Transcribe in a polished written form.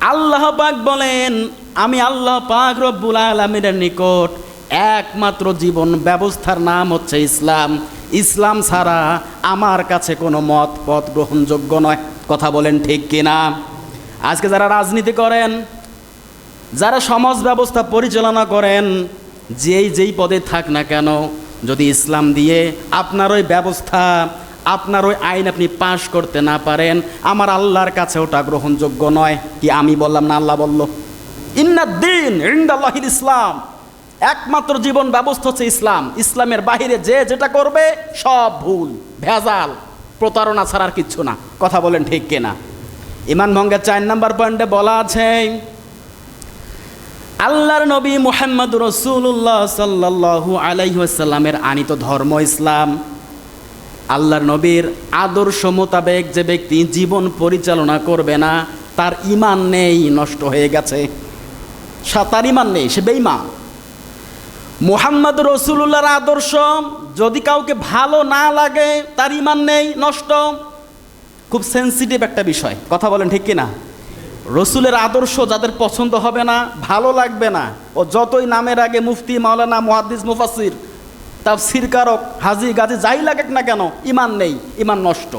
আল্লাহ পাক বলেন, আমি আল্লাহ পাক রব্বুল আলামিনের নিকট একমাত্র জীবন ব্যবস্থার নাম হচ্ছে ইসলাম। ইসলাম ছাড়া আমার কাছে কোনো মত পথ গ্রহণযোগ্য নয়। কথা বলেন ঠিক কিনা? আজকে যারা রাজনীতি করেন, যারা সমাজ ব্যবস্থা পরিচালনা করেন, যেই পদে থাক না কেন, যদি ইসলাম দিয়ে আপনার ওই ব্যবস্থা, আপনার ওই আইন আপনি পাশ করতে না পারেন, আমার আল্লাহর কাছে ওটা গ্রহণযোগ্য নয়। কি আমি বললাম না আল্লাহ বলল? ইন্নাদ্দিন ইনদাল্লাহিল ইসলাম, একমাত্র জীবন ব্যবস্থা হচ্ছে ইসলাম। ইসলামের বাহিরে যে যেটা করবে সব ভুল, ভেজাল, প্রতারণা ছাড়া আর কিচ্ছু না। কথা বলেন ঠিক কিনা? ঈমান ভঙ্গের 4 নম্বর পয়েন্টে বলা আছে, আল্লাহর নবী মুহাম্মদ রাসূলুল্লাহ সাল্লাল্লাহু আলাইহি ওয়াসাল্লামের আনিত ধর্ম ইসলাম। আল্লাহর নবীর আদর্শ মোতাবেক যে ব্যক্তি জীবন পরিচালনা করবে না, তার ঈমান নেই, নষ্ট হয়ে গেছে। তার ঈমান নেই, সে বেঈমান। মুহাম্মদ রাসূলুল্লাহর আদর্শ যদি কাউকে ভালো না লাগে, তার ঈমান নেই, নষ্ট। খুব সেনসিটিভ একটা বিষয়। কথা বলেন ঠিক কিনা? রসুলের আদর্শ যাদের পছন্দ হবে না, ভালো লাগবে না, ও যতই নামের আগে মুফতি, মাওলানা, মুহাদ্দিস, মুফাসসির, তাফসীরকারক, হাজী, গাজী যাই লাগুক না কেন, ঈমান নেই, ঈমান নষ্ট।